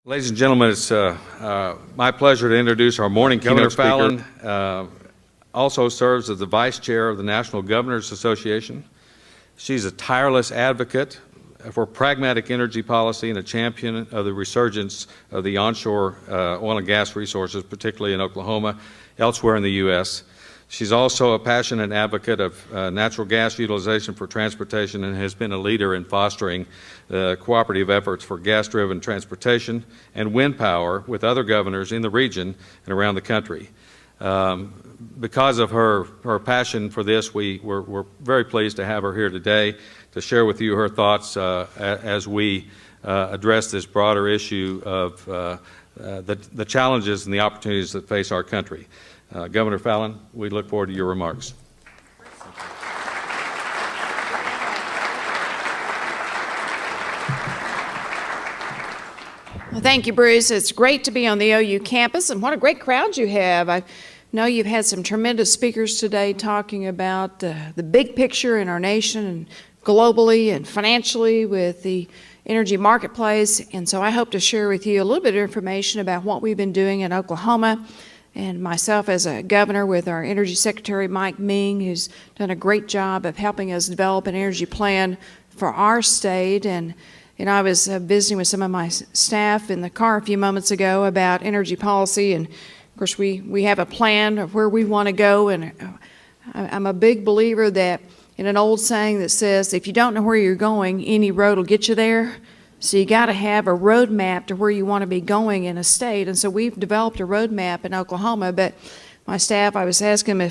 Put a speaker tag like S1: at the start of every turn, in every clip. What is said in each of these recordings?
S1: Ladies and gentlemen, it's my pleasure to introduce our morning keynote speaker. Governor Fallon also serves as the Vice Chair of the National Governors Association. She's a tireless advocate for pragmatic energy policy and a champion of the resurgence of the onshore oil and gas resources, particularly in Oklahoma, elsewhere in the U.S. She's also a passionate advocate of natural gas utilization for transportation and has been a leader in fostering cooperative efforts for gas-driven transportation and wind power with other governors in the region and around the country. Because of her passion for this, we're very pleased to have her here today to share with you her thoughts as we address this broader issue of the challenges and the opportunities that face our country. Governor Fallon, we look forward to your remarks.
S2: Well, thank you, Bruce. It's great to be on the OU campus, and what a great crowd you have. I know you've had some tremendous speakers today talking about the big picture in our nation and globally and financially with the energy marketplace, and so I hope to share with you a little bit of information about what we've been doing in Oklahoma, and myself as a governor with our Energy Secretary Mike Ming, who's done a great job of helping us develop an energy plan for our state. And I was visiting with some of my staff in the car a few moments ago about energy policy, and of course we have a plan of where we want to go, and I'm a big believer that in an old saying that says, if you don't know where you're going, any road will get you there. So you got to have a roadmap to where you want to be going in a state. And so we've developed a roadmap in Oklahoma, but my staff, I was asking them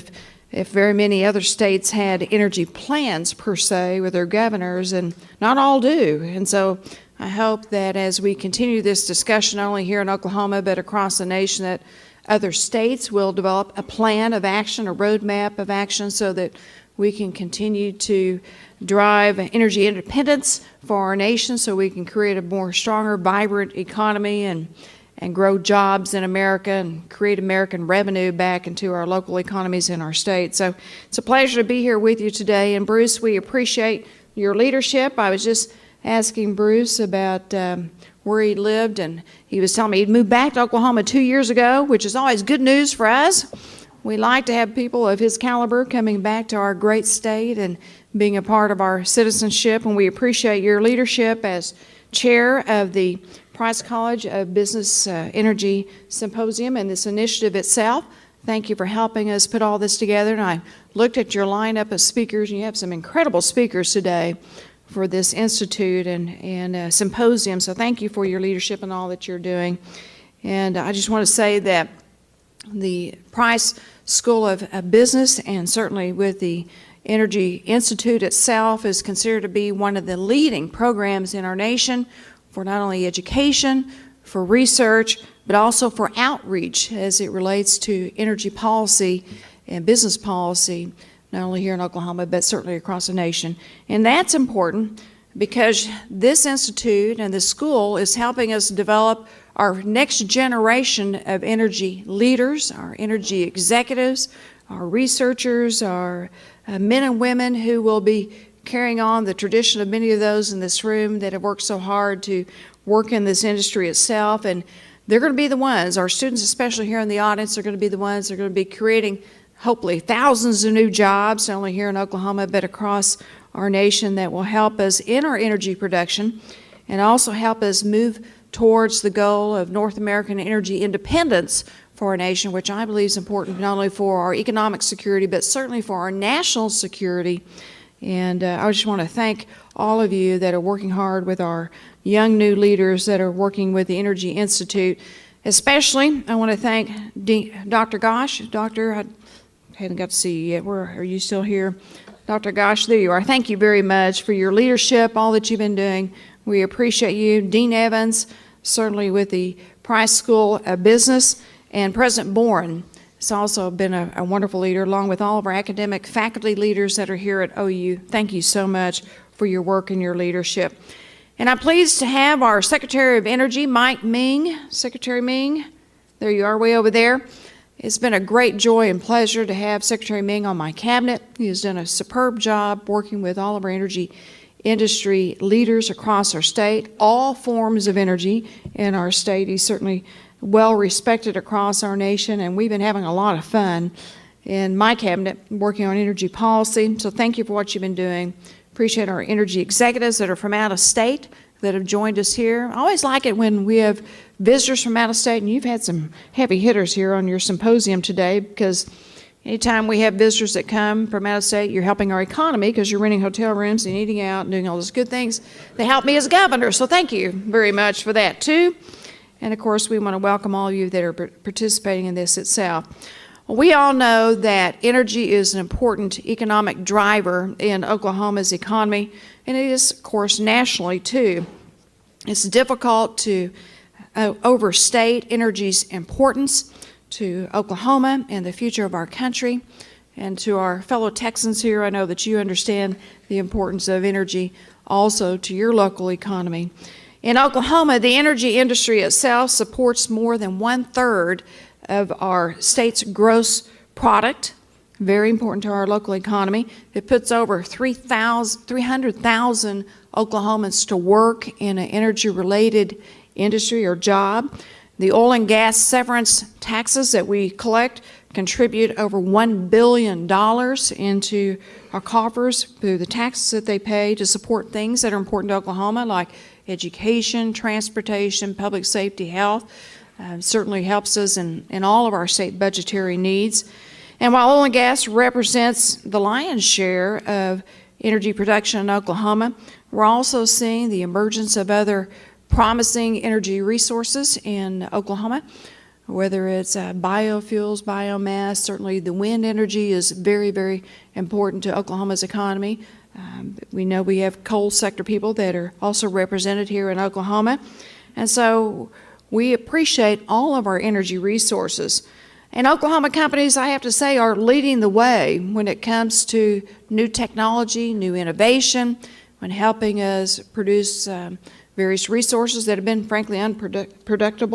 S2: if very many other states had energy plans per se with their governors, and not all do. And so I hope that as we continue this discussion, not only here in Oklahoma, but across the nation, that other states will develop a plan of action, a roadmap of action, so that we can continue to drive energy independence for our nation, so we can create a more stronger, vibrant economy and grow jobs in America and create American revenue back into our local economies in our state. So it's a pleasure to be here with you today. And Bruce, we appreciate your leadership. I was just asking Bruce about where he lived, and he was telling me he'd moved back to Oklahoma 2 years ago, which is always good news for us. We like to have people of his caliber coming back to our great state and being a part of our citizenship, and we appreciate your leadership as chair of the Price College of Business Energy Symposium and this initiative itself. Thank you for helping us put all this together, and I looked at your lineup of speakers, and you have some incredible speakers today for this institute and symposium, so thank you for your leadership and all that you're doing. And I just want to say that the Price School of Business, and certainly with the Energy Institute itself, is considered to be one of the leading programs in our nation for not only education, for research, but also for outreach as it relates to energy policy and business policy, not only here in Oklahoma, but certainly across the nation. And that's important because this institute and this school is helping us develop our next generation of energy leaders, our energy executives, our researchers, our men and women who will be carrying on the tradition of many of those in this room that have worked so hard to work in this industry itself. And they're going to be the ones, our students especially here in the audience, are going to be the ones that are going to be creating hopefully thousands of new jobs, not only here in Oklahoma, but across our nation, that will help us in our energy production and also help us move towards the goal of North American energy independence for our nation, which I believe is important not only for our economic security, but certainly for our national security. And I just want to thank all of you that are working hard with our young new leaders that are working with the Energy Institute. Especially, I want to thank Dr. Gosh. Doctor, I haven't got to see you yet. Where are you still here? Dr. Gosh, there you are. Thank you very much for your leadership, all that you've been doing. We appreciate you. Dean Evans, certainly with the Price School of Business, and President Boren has also been a wonderful leader, along with all of our academic faculty leaders that are here at OU. Thank you so much for your work and your leadership. And I'm pleased to have our Secretary of Energy, Mike Ming. Secretary Ming, there you are way over there. It's been a great joy and pleasure to have Secretary Ming on my cabinet. He has done a superb job working with all of our energy industry leaders across our state, all forms of energy in our state. He's certainly well respected across our nation, and we've been having a lot of fun in my cabinet working on energy policy. So thank you for what you've been doing. Appreciate our energy executives that are from out of state that have joined us here. I always like it when we have visitors from out of state, and you've had some heavy hitters here on your symposium today, because anytime we have visitors that come from out of state, you're helping our economy because you're renting hotel rooms and eating out and doing all those good things that help me as governor. So thank you very much for that too. And of course, we want to welcome all of you that are participating in this itself. Well, we all know that energy is an important economic driver in Oklahoma's economy, and it is, of course, nationally too. It's difficult to overstate energy's importance to Oklahoma and the future of our country. And to our fellow Texans here, I know that you understand the importance of energy also to your local economy. In Oklahoma, the energy industry itself supports more than 1/3 of our state's gross product, very important to our local economy. It puts over 300,000 Oklahomans to work in an energy-related industry or job. The oil and gas severance taxes that we collect contribute over $1 billion into our coffers through the taxes that they pay to support things that are important to Oklahoma, like education, transportation, public safety, health. Certainly helps us in all of our state budgetary needs. And while oil and gas represents the lion's share of energy production in Oklahoma, we're also seeing the emergence of other promising energy resources in Oklahoma, whether it's biofuels, biomass. Certainly the wind energy is very, very important to Oklahoma's economy. We know we have coal sector people that are also represented here in Oklahoma. And so we appreciate all of our energy resources. And Oklahoma companies, I have to say, are leading the way when it comes to new technology, new innovation, when helping us produce various resources that have been, frankly, unproductive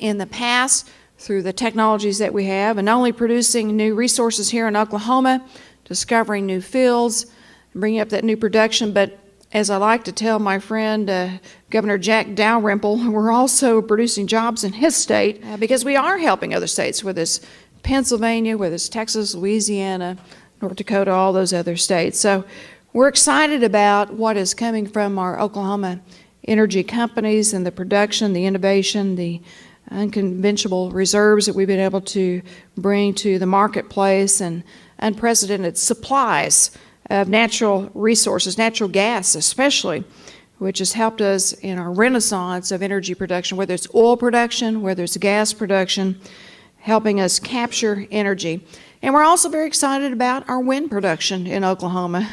S2: in the past through the technologies that we have, and not only producing new resources here in Oklahoma, discovering new fields, bringing up that new production, but as I like to tell my friend Governor Jack Dalrymple, we're also producing jobs in his state because we are helping other states, whether it's Pennsylvania, whether it's Texas, Louisiana, North Dakota, all those other states. So we're excited about what is coming from our Oklahoma energy companies and the production, the innovation, the unconventional reserves that we've been able to bring to the marketplace, and unprecedented supplies of natural resources, natural gas especially, which has helped us in our renaissance of energy production, whether it's oil production, whether it's gas production, helping us capture energy. And we're also very excited about our wind production in Oklahoma.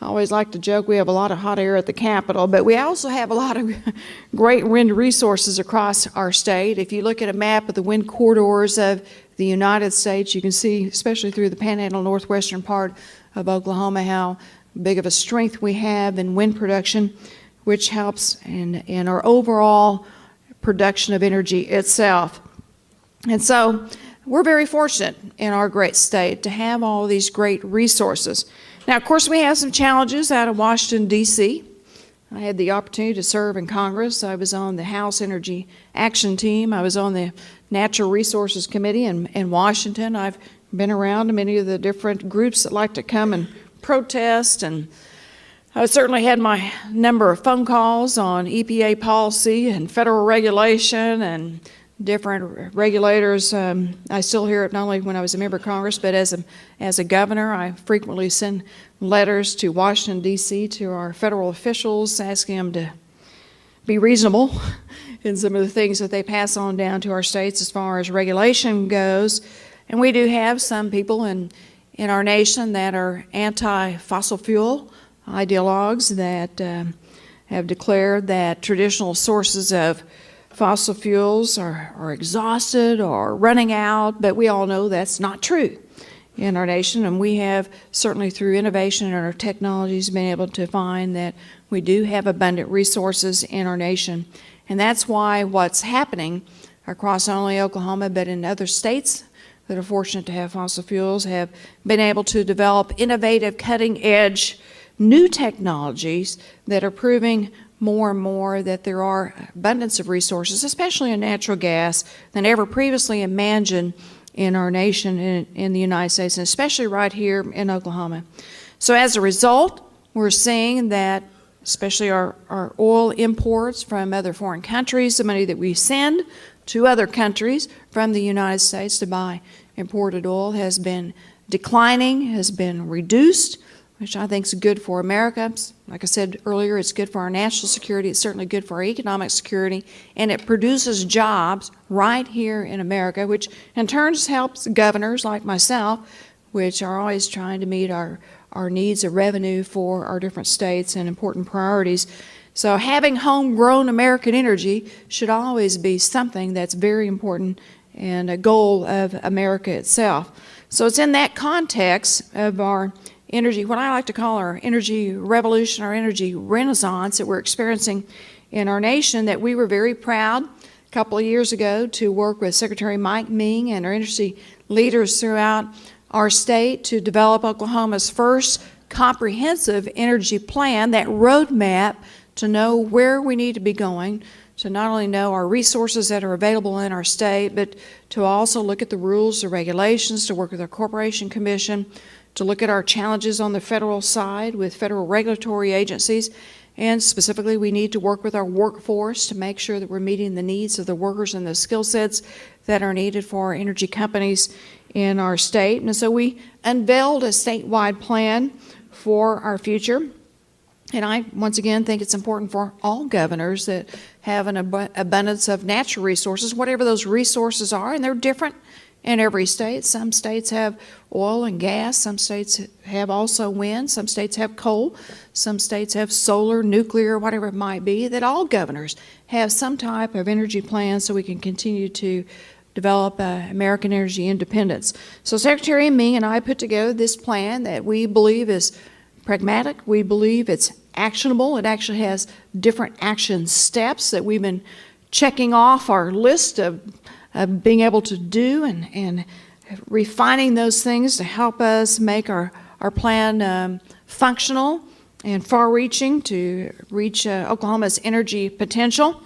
S2: I always like to joke we have a lot of hot air at the Capitol, but we also have a lot of great wind resources across our state. If you look at a map of the wind corridors of the United States, you can see, especially through the Panhandle northwestern part of Oklahoma, how big of a strength we have in wind production, which helps in our overall production of energy itself. And so we're very fortunate in our great state to have all of these great resources. Now, of course, we have some challenges out of Washington, D.C. I had the opportunity to serve in Congress. I was on the House Energy Action Team. I was on the Natural Resources Committee in Washington. I've been around many of the different groups that like to come and protest, and I certainly had my number of phone calls on EPA policy and federal regulation and different regulators. I still hear it not only when I was a member of Congress, but as a governor. I frequently send letters to Washington, D.C., to our federal officials, asking them to be reasonable in some of the things that they pass on down to our states as far as regulation goes. And we do have some people in our nation that are anti-fossil fuel ideologues that have declared that traditional sources of fossil fuels are exhausted or running out, but we all know that's not true in our nation, and we have certainly through innovation in our technologies been able to find that we do have abundant resources in our nation. And that's why what's happening across not only Oklahoma but in other states that are fortunate to have fossil fuels have been able to develop innovative, cutting-edge new technologies that are proving more and more that there are abundance of resources, especially in natural gas, than ever previously imagined in our nation, in the United States, and especially right here in Oklahoma. So as a result, we're seeing that especially our oil imports from other foreign countries, the money that we send to other countries from the United States to buy imported oil has been declining, has been reduced, which I think is good for America. Like I said earlier, it's good for our national security. It's certainly good for our economic security, and it produces jobs right here in America, which in turn helps governors like myself, which are always trying to meet our needs of revenue for our different states and important priorities. So having homegrown American energy should always be something that's very important and a goal of America itself. So it's in that context of our energy, what I like to call our energy revolution, our energy renaissance that we're experiencing in our nation, that we were very proud a couple of years ago to work with Secretary Mike Ming and our energy leaders throughout our state to develop Oklahoma's first comprehensive energy plan, that roadmap to know where we need to be going, to not only know our resources that are available in our state, but to also look at the rules, the regulations, to work with our Corporation Commission, to look at our challenges on the federal side with federal regulatory agencies, and specifically we need to work with our workforce to make sure that we're meeting the needs of the workers and the skill sets that are needed for our energy companies in our state. And so we unveiled a statewide plan for our future. And I, once again, think it's important for all governors that have an abundance of natural resources, whatever those resources are, and they're different in every state. Some states have oil and gas, some states have also wind, some states have coal, some states have solar, nuclear, whatever it might be, that all governors have some type of energy plan so we can continue to develop American energy independence. So Secretary Ming and I put together this plan that we believe is pragmatic. We believe it's actionable. It actually has different action steps that we've been checking off our list of being able to do and refining those things to help us make our plan functional and far-reaching to reach Oklahoma's energy potential.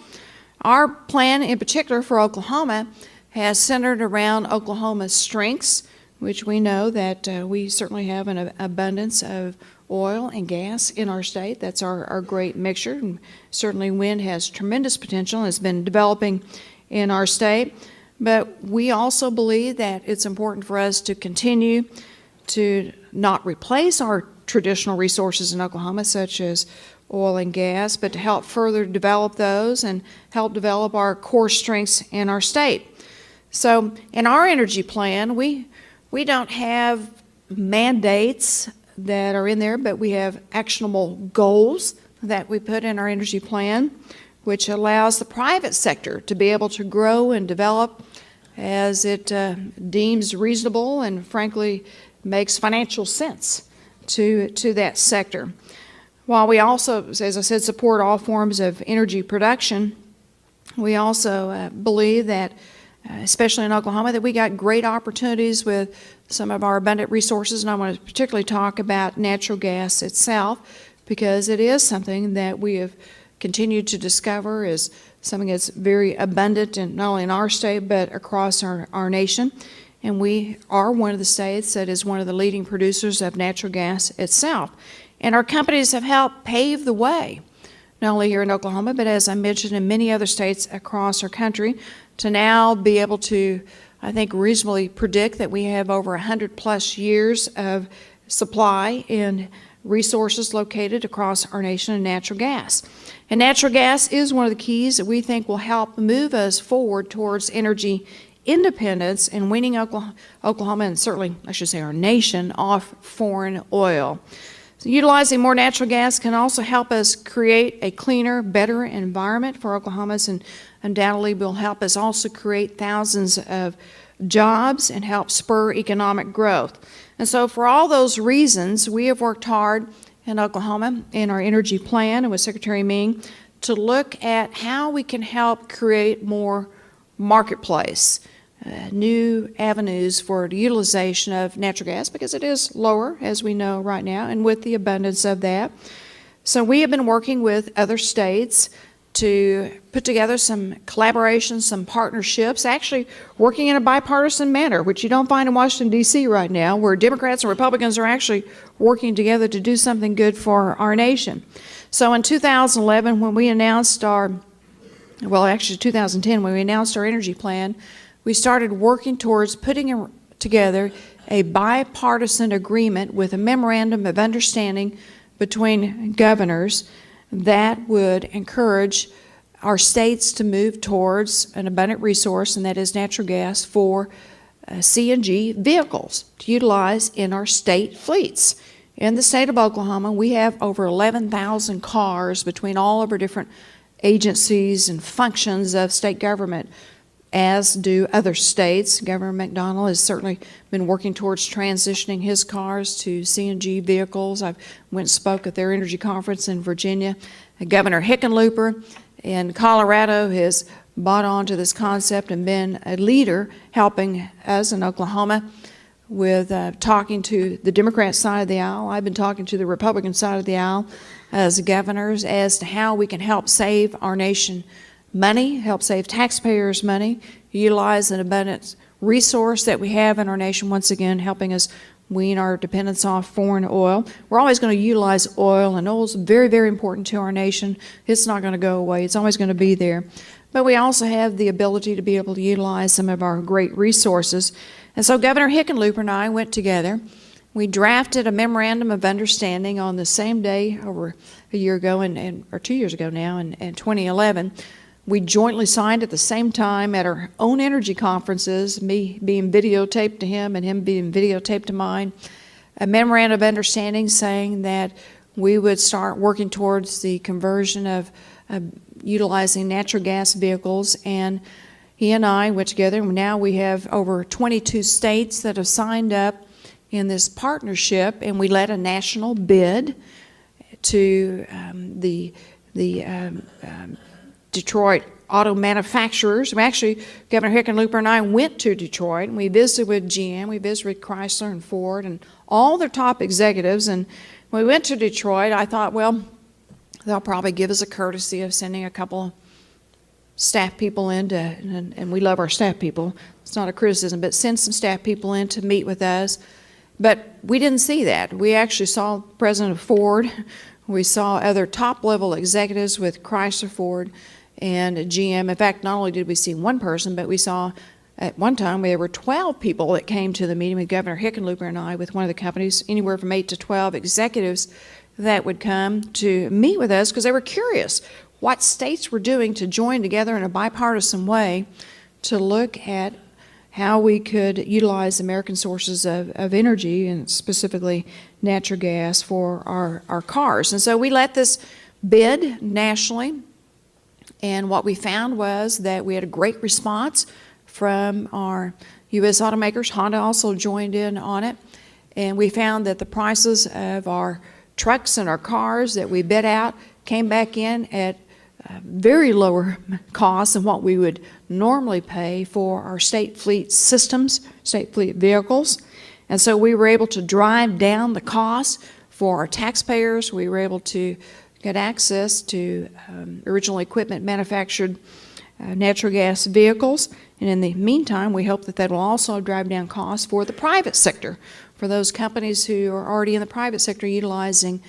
S2: Our plan in particular for Oklahoma has centered around Oklahoma's strengths, which we know that we certainly have an abundance of oil and gas in our state. That's our great mixture. And certainly wind has tremendous potential and has been developing in our state. But we also believe that it's important for us to continue to not replace our traditional resources in Oklahoma, such as oil and gas, but to help further develop those and help develop our core strengths in our state. So in our energy plan, we don't have mandates that are in there, but we have actionable goals that we put in our energy plan, which allows the private sector to be able to grow and develop as it deems reasonable and frankly makes financial sense to that sector. While we also, as I said, support all forms of energy production, we also believe that especially in Oklahoma, that we got great opportunities with some of our abundant resources, and I want to particularly talk about natural gas itself, because it is something that we have continued to discover is something that's very abundant in, not only in our state, but across our nation. And we are one of the states that is one of the leading producers of natural gas itself. And our companies have helped pave the way, not only here in Oklahoma, but as I mentioned, in many other states across our country, to now be able to, I think, reasonably predict that we have over 100+ years of supply in resources located across our nation in natural gas. And natural gas is one of the keys that we think will help move us forward towards energy independence and weaning Oklahoma, and certainly, I should say, our nation, off foreign oil. So utilizing more natural gas can also help us create a cleaner, better environment for Oklahomans, and undoubtedly will help us also create thousands of jobs and help spur economic growth. And so for all those reasons, we have worked hard in Oklahoma in our energy plan and with Secretary Ming to look at how we can help create more marketplace. new avenues for the utilization of natural gas because it is lower, as we know right now, and with the abundance of that. So we have been working with other states to put together some collaborations, some partnerships, actually working in a bipartisan manner, which you don't find in Washington, D.C. right now, where Democrats and Republicans are actually working together to do something good for our nation. So in 2011, when we announced actually 2010, when we announced our energy plan, we started working towards putting together a bipartisan agreement with a memorandum of understanding between governors that would encourage our states to move towards an abundant resource, and that is natural gas for CNG vehicles to utilize in our state fleets. In the state of Oklahoma, we have over 11,000 cars between all of our different agencies and functions of state government, as do other states. Governor McDonnell has certainly been working towards transitioning his cars to CNG vehicles. I went and spoke at their energy conference in Virginia. Governor Hickenlooper in Colorado has bought on to this concept and been a leader helping us in Oklahoma with talking to the Democrat side of the aisle. I've been talking to the Republican side of the aisle as governors as to how we can help save our nation money, help save taxpayers money, utilize an abundant resource that we have in our nation, once again helping us wean our dependence off foreign oil. We're always going to utilize oil, and oil is very, very important to our nation. It's not going to go away. It's always going to be there. But we also have the ability to be able to utilize some of our great resources. And so Governor Hickenlooper and I went together. We drafted a memorandum of understanding on the same day over a year ago, or 2 years ago now, in 2011. We jointly signed at the same time at our own energy conferences, me being videotaped to him and him being videotaped to mine, a memorandum of understanding saying that we would start working towards the conversion of utilizing natural gas vehicles. And he and I went together, and now we have over 22 states that have signed up in this partnership, and we led a national bid to the Detroit auto manufacturers. Actually, Governor Hickenlooper and I went to Detroit, and we visited with GM, we visited with Chrysler and Ford, and all their top executives. And when we went to Detroit, I thought, well, they'll probably give us a courtesy of sending a couple staff people in and we love our staff people. It's not a criticism, but send some staff people in to meet with us. But we didn't see that. We actually saw President Ford. We saw other top-level executives with Chrysler, Ford, and GM. In fact, not only did we see one person, but we saw at one time there were 12 people that came to the meeting with Governor Hickenlooper and I with one of the companies, anywhere from 8 to 12 executives that would come to meet with us because they were curious what states were doing to join together in a bipartisan way to look at how we could utilize American sources of energy, and specifically natural gas, for our cars. And so we let this bid nationally, and what we found was that we had a great response from our U.S. automakers. Honda also joined in on it, and we found that the prices of our trucks and our cars that we bid out came back in at very lower costs than what we would normally pay for our state fleet systems, state fleet vehicles. And so we were able to drive down the costs for our taxpayers. We were able to get access to original equipment manufactured natural gas vehicles. And in the meantime, we hope that that will also drive down costs for the private sector, for those companies who are already in the private sector utilizing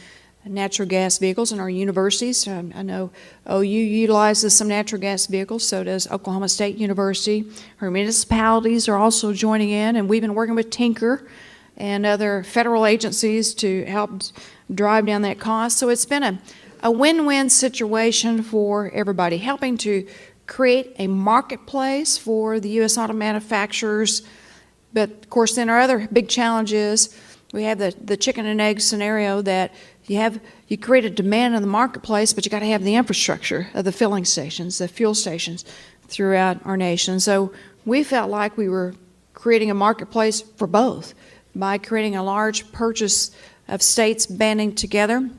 S2: natural gas vehicles in our universities. I know OU utilizes some natural gas vehicles, so does Oklahoma State University. Our municipalities are also joining in, and we've been working with Tinker and other federal agencies to help drive down that cost. So it's been a win-win situation for everybody, helping to create a marketplace for the U.S. auto manufacturers. But of course, then our other big challenge is we have the chicken and egg scenario that you create a demand in the marketplace, but you got to have the infrastructure of the filling stations, the fuel stations throughout our nation. So we felt like we were creating a marketplace for both by creating a large purchase of states banding together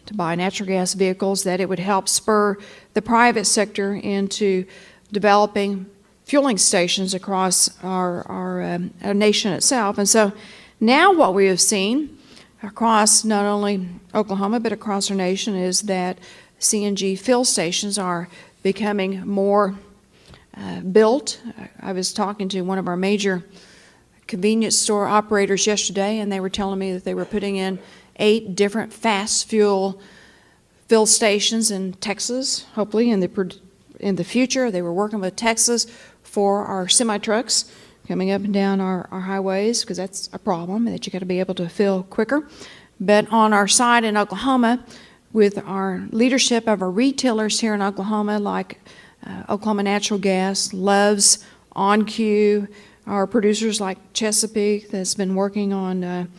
S2: to buy natural gas vehicles, that it would help spur the private sector into developing fueling stations across our nation itself. And so now what we have seen across not only Oklahoma but across our nation is that CNG fill stations are becoming more built. I was talking to one of our major convenience store operators yesterday, and they were telling me that they were putting in 8 different fast fuel fill stations in Texas, hopefully in the future. They were working with Texas for our semi-trucks coming up and down our highways, because that's a problem, that you got to be able to fill quicker. But on our side in Oklahoma, with our leadership of our retailers here in Oklahoma, like Oklahoma Natural Gas, Love's, OnQ, our producers like Chesapeake that's been working on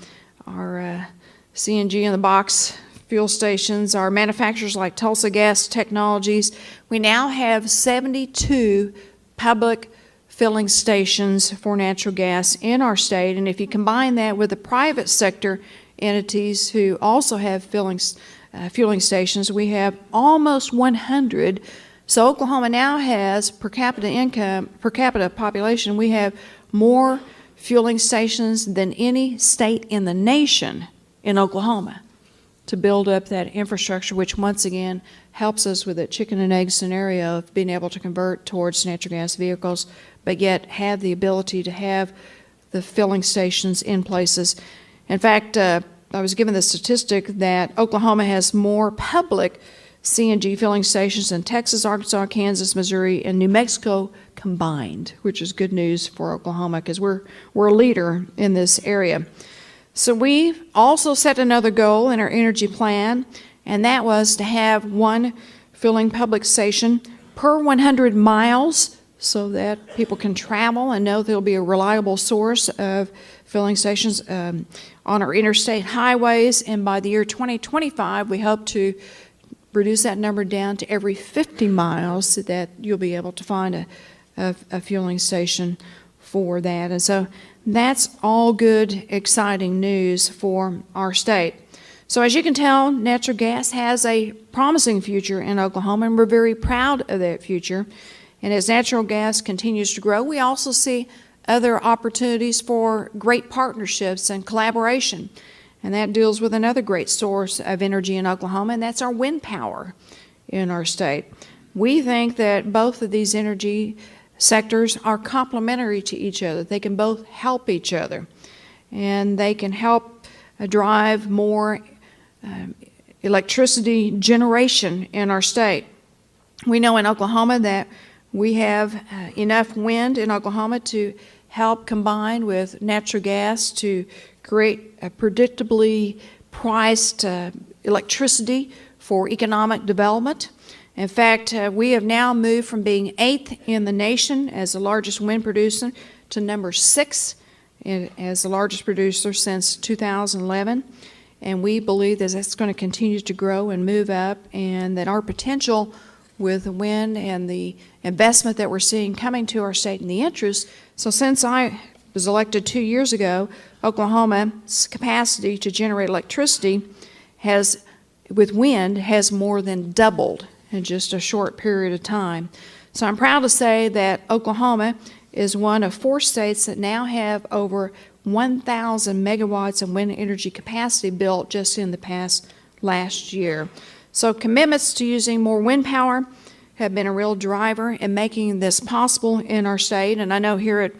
S2: our CNG in the box fuel stations, our manufacturers like Tulsa Gas Technologies. We now have 72 public filling stations for natural gas in our state, and if you combine that with the private sector entities who also have fueling stations, we have almost 100. So Oklahoma now has per capita population, we have more fueling stations than any state in the nation in Oklahoma to build up that infrastructure, which once again helps us with that chicken and egg scenario of being able to convert towards natural gas vehicles, but yet have the ability to have the filling stations in places. In fact, I was given the statistic that Oklahoma has more public CNG filling stations in Texas, Arkansas, Kansas, Missouri, and New Mexico combined, which is good news for Oklahoma because we're a leader in this area. So we also set another goal in our energy plan, and that was to have 1 filling public station per 100 miles so that people can travel and know there'll be a reliable source of filling stations on our interstate highways. And by the year 2025, we hope to reduce that number down to every 50 miles so that you'll be able to find a fueling station for that. And so that's all good, exciting news for our state. So as you can tell, natural gas has a promising future in Oklahoma, and we're very proud of that future. And as natural gas continues to grow, we also see other opportunities for great partnerships and collaboration. And that deals with another great source of energy in Oklahoma, and that's our wind power in our state. We think that both of these energy sectors are complementary to each other. They can both help each other, and they can help drive more electricity generation in our state. We know in Oklahoma that we have enough wind in Oklahoma to help combine with natural gas to create a predictably priced electricity for economic development. In fact, we have now moved from being 8th in the nation as the largest wind producer to number 6 as the largest producer since 2011. And we believe that that's going to continue to grow and move up, and that our potential with the wind and the investment that we're seeing coming to our state and the interest. So since I was elected 2 years ago, Oklahoma's capacity to generate electricity with wind has more than doubled in just a short period of time. So I'm proud to say that Oklahoma is one of 4 states that now have over 1,000 megawatts of wind energy capacity built just in the last year. So commitments to using more wind power have been a real driver in making this possible in our state. And I know here at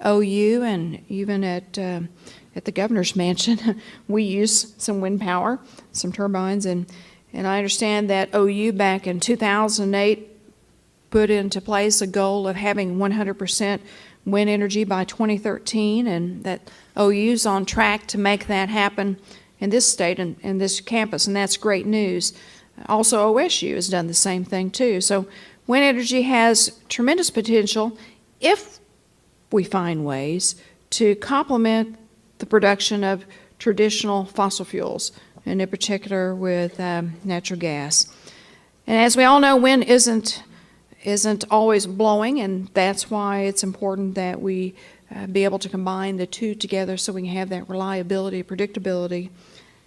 S2: OU and even at the governor's mansion, we use some wind power, some turbines, and I understand that OU back in 2008 put into place a goal of having 100% wind energy by 2013, and that OU's on track to make that happen in this state and this campus, and that's great news. Also, OSU has done the same thing too. So wind energy has tremendous potential if we find ways to complement the production of traditional fossil fuels, and in particular with natural gas. And as we all know, wind isn't always blowing, and that's why it's important that we be able to combine the two together so we can have that reliability, predictability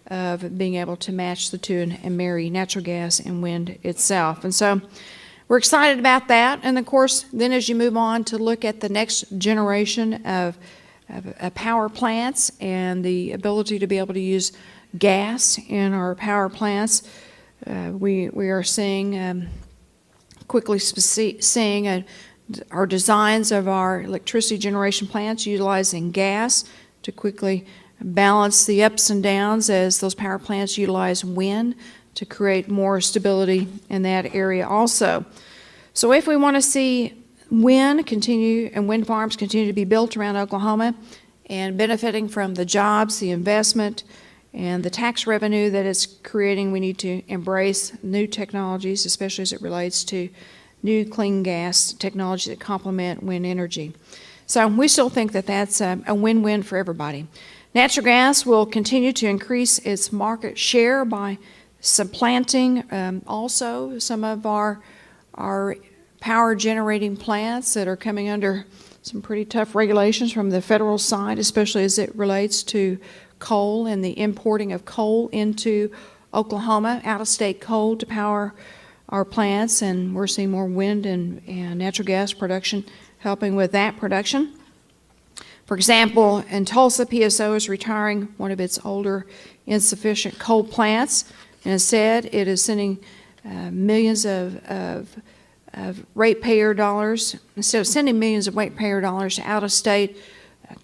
S2: of being able to match the two and marry natural gas and wind itself. And so we're excited about that. And of course, then as you move on to look at the next generation of power plants and the ability to be able to use gas in our power plants, we are seeing quickly seeing our designs of our electricity generation plants utilizing gas to quickly balance the ups and downs as those power plants utilize wind to create more stability in that area also. So if we want to see wind continue and wind farms continue to be built around Oklahoma and benefiting from the jobs, the investment, and the tax revenue that it's creating, we need to embrace new technologies, especially as it relates to new clean gas technology that complement wind energy. So we still think that that's a win-win for everybody. Natural gas will continue to increase its market share by supplanting also some of our power generating plants that are coming under some pretty tough regulations from the federal side, especially as it relates to coal and the importing of coal into Oklahoma, out-of-state coal to power our plants, and we're seeing more wind and natural gas production helping with that production. For example, in Tulsa, PSO is retiring one of its older insufficient coal plants, and instead it is sending millions of ratepayer dollars, instead of sending millions of ratepayer dollars to out-of-state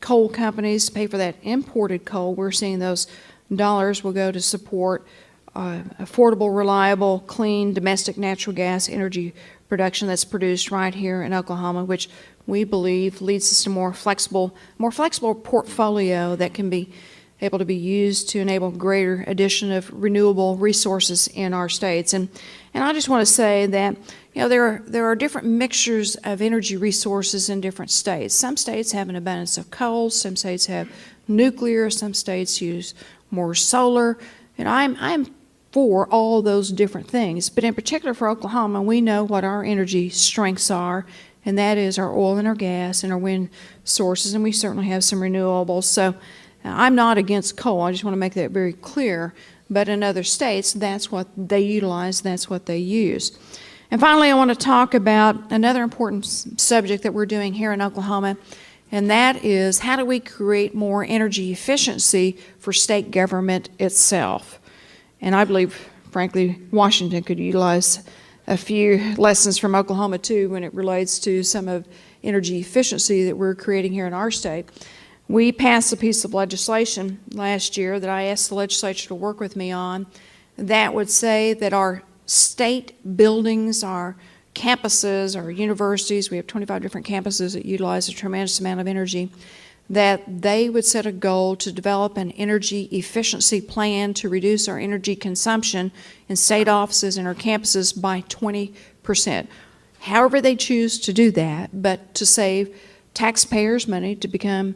S2: coal companies to pay for that imported coal, we're seeing those dollars will go to support affordable, reliable, clean, domestic natural gas energy production that's produced right here in Oklahoma, which we believe leads us to more flexible portfolio that can be able to be used to enable greater addition of renewable resources in our states. And I just want to say that there are different mixtures of energy resources in different states. Some states have an abundance of coal, some states have nuclear, some states use more solar, and I'm for all those different things. But in particular for Oklahoma, we know what our energy strengths are, and that is our oil and our gas and our wind sources, and we certainly have some renewables. So I'm not against coal. I just want to make that very clear. But in other states, that's what they utilize, that's what they use. And finally, I want to talk about another important subject that we're doing here in Oklahoma, and that is how do we create more energy efficiency for state government itself. And I believe, frankly, Washington could utilize a few lessons from Oklahoma, too, when it relates to some of energy efficiency that we're creating here in our state. We passed a piece of legislation last year that I asked the legislature to work with me on that would say that our state buildings, our campuses, our universities, we have 25 different campuses that utilize a tremendous amount of energy, that they would set a goal to develop an energy efficiency plan to reduce our energy consumption in state offices and our campuses by 20%. However they choose to do that, but to save taxpayers money to become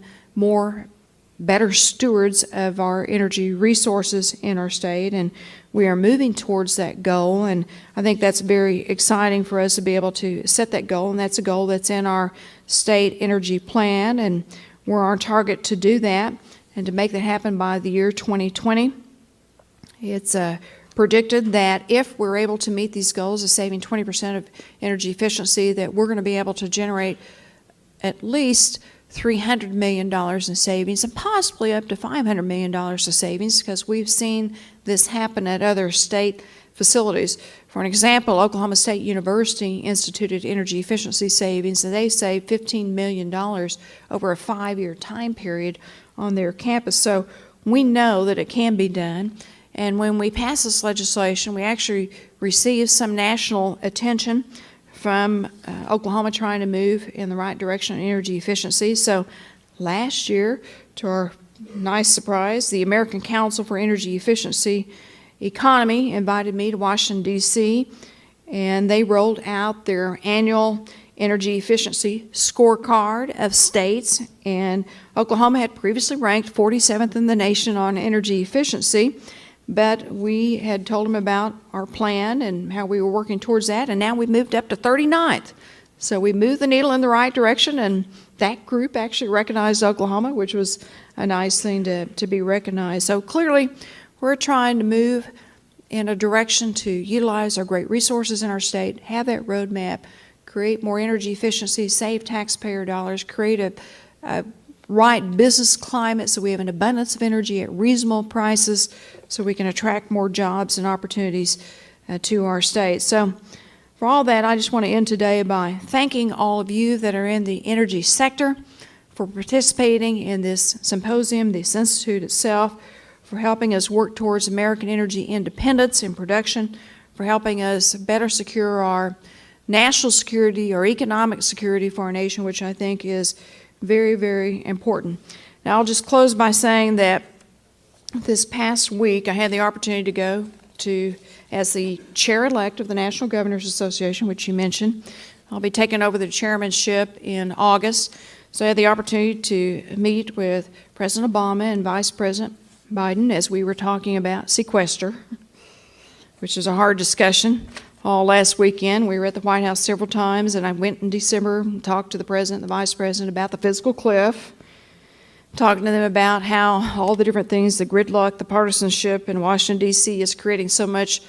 S2: better stewards of our energy resources in our state, and we are moving towards that goal, and I think that's very exciting for us to be able to set that goal, and that's a goal that's in our state energy plan, and we're on target to do that and to make that happen by the year 2020. It's predicted that if we're able to meet these goals of saving 20% of energy efficiency, that we're going to be able to generate at least $300 million in savings and possibly up to $500 million of savings, because we've seen this happen at other state facilities. For an example, Oklahoma State University instituted energy efficiency savings, and they saved $15 million over a 5-year time period on their campus. So we know that it can be done. And when we passed this legislation, we actually received some national attention from Oklahoma trying to move in the right direction on energy efficiency. So last year, to our nice surprise, the American Council for Energy Efficiency Economy invited me to Washington, D.C., and they rolled out their annual energy efficiency scorecard of states, and Oklahoma had previously ranked 47th in the nation on energy efficiency, but we had told them about our plan and how we were working towards that, and now we've moved up to 39th. So we moved the needle in the right direction, and that group actually recognized Oklahoma, which was a nice thing to be recognized. So clearly, we're trying to move in a direction to utilize our great resources in our state, have that roadmap, create more energy efficiency, save taxpayer dollars, create a right business climate so we have an abundance of energy at reasonable prices so we can attract more jobs and opportunities to our state. So for all that, I just want to end today by thanking all of you that are in the energy sector for participating in this symposium, this institute itself, for helping us work towards American energy independence and production, for helping us better secure our national security, our economic security for our nation, which I think is very, very important. Now, I'll just close by saying that this past week I had the opportunity to go to, as the chair-elect of the National Governors Association, which you mentioned. I'll be taking over the chairmanship in August. So I had the opportunity to meet with President Obama and Vice President Biden as we were talking about sequester, which is a hard discussion. All last weekend, we were at the White House several times, and I went in December and talked to the President and the Vice President about the fiscal cliff, talking to them about how all the different things, the gridlock, the partisanship in Washington, D.C. is creating so much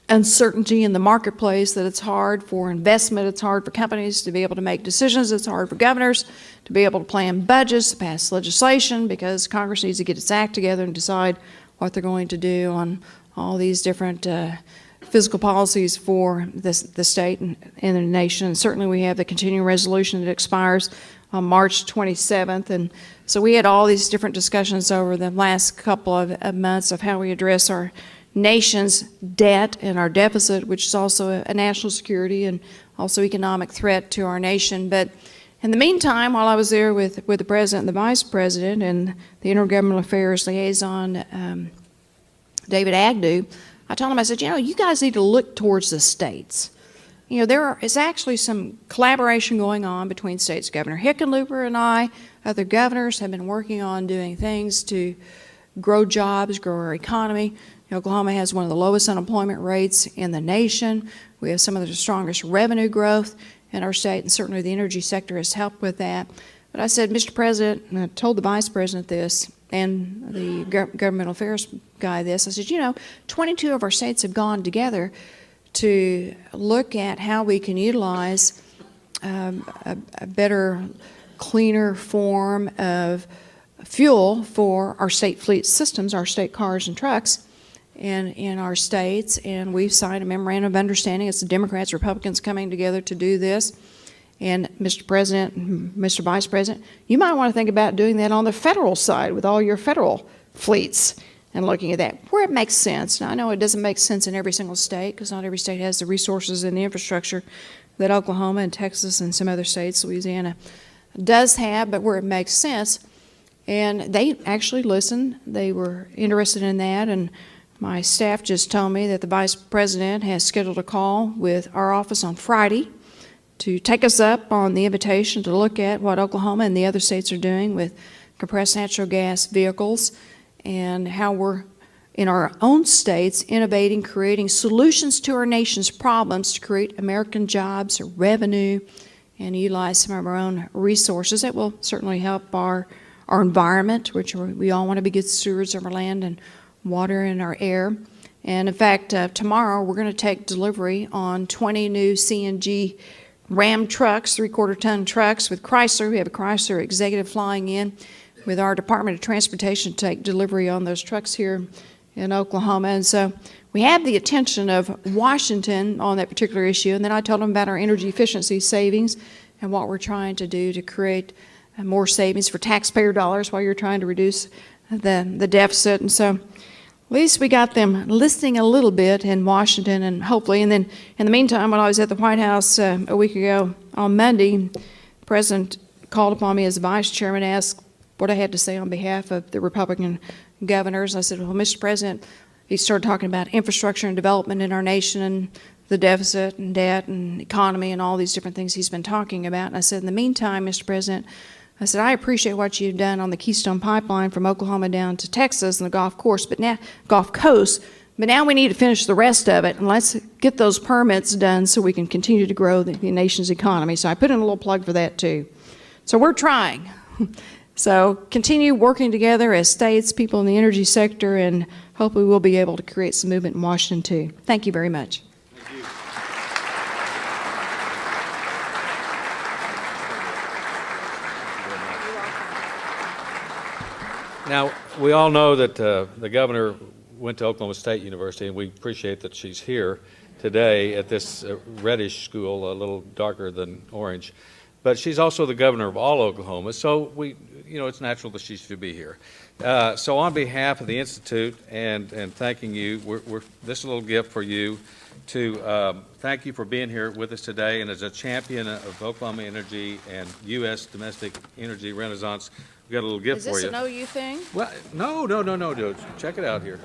S2: uncertainty in the marketplace that it's hard for investment, it's hard for companies to be able to make decisions, it's hard for governors to be able to plan budgets, to pass legislation, because Congress needs to get its act together and decide what they're going to do on all these different fiscal policies for the state and the nation. And certainly we have the continuing resolution that expires on March 27th. And so we had all these different discussions over the last couple of months of how we address our nation's debt and our deficit, which is also a national security and also economic threat to our nation. But in the meantime, while I was there with the President and the Vice President and the Intergovernmental Affairs Liaison, David Agnew, I told him, I said, you guys need to look towards the states. There is actually some collaboration going on between states. Governor Hickenlooper and I, other governors, have been working on doing things to grow jobs, grow our economy. Oklahoma has one of the lowest unemployment rates in the nation. We have some of the strongest revenue growth in our state, and certainly the energy sector has helped with that. But I said, Mr. President, and I told the Vice President this, and the governmental affairs guy this, I said, 22 of our states have gone together to look at how we can utilize a better, cleaner form of fuel for our state fleet systems, our state cars and trucks in our states. And we've signed a memorandum of understanding. It's the Democrats, Republicans coming together to do this. And Mr. President, Mr. Vice President, you might want to think about doing that on the federal side with all your federal fleets and looking at that where it makes sense. Now, I know it doesn't make sense in every single state because not every state has the resources and the infrastructure that Oklahoma and Texas and some other states, Louisiana, does have, but where it makes sense. And they actually listened. They were interested in that. And my staff just told me that the Vice President has scheduled a call with our office on Friday to take us up on the invitation to look at what Oklahoma and the other states are doing with compressed natural gas vehicles and how we're, in our own states, innovating, creating solutions to our nation's problems to create American jobs, revenue, and utilize some of our own resources. That will certainly help our environment, which we all want to be good stewards of our land and water and our air. And in fact, tomorrow we're going to take delivery on 20 new CNG Ram trucks, 3/4-ton trucks with Chrysler. We have a Chrysler executive flying in with our Department of Transportation to take delivery on those trucks here in Oklahoma. And so we have the attention of Washington on that particular issue. And then I told them about our energy efficiency savings and what we're trying to do to create more savings for taxpayer dollars while you're trying to reduce the deficit. And so at least we got them listening a little bit in Washington, and hopefully, and then in the meantime, when I was at the White House a week ago on Monday, the President called upon me as Vice Chairman, asked what I had to say on behalf of the Republican governors. I said, well, Mr. President, he started talking about infrastructure and development in our nation and the deficit and debt and economy and all these different things he's been talking about. And I said, in the meantime, Mr. President, I said, I appreciate what you've done on the Keystone Pipeline from Oklahoma down to Texas and the Gulf Coast, but now we need to finish the rest of it, and let's get those permits done so we can continue to grow the nation's economy. So I put in a little plug for that too. So we're trying. So continue working together as states, people in the energy sector, and hopefully we'll be able to create some movement in Washington too. Thank you very much.
S1: Now, we all know that the governor went to Oklahoma State University, and we appreciate that she's here today at this reddish school, a little darker than orange. But she's also the governor of all Oklahoma, so it's natural that she should be here. So on behalf of the Institute and thanking you, this is a little gift for you to thank you for being here with us today, and as a champion of Oklahoma energy and U.S. domestic energy renaissance, we got a little gift for you.
S2: Is this an OU thing?
S1: Well, no, dude. Check it out here.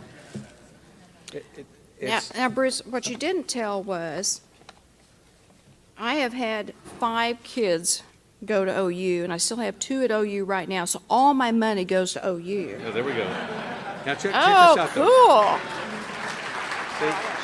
S2: Now, Bruce, what you didn't tell was I have had 5 kids go to OU, and I still have 2 at OU right now, so all my money goes to OU.
S1: Oh, there we go. Now check this out, though.
S2: Oh, cool.
S1: See?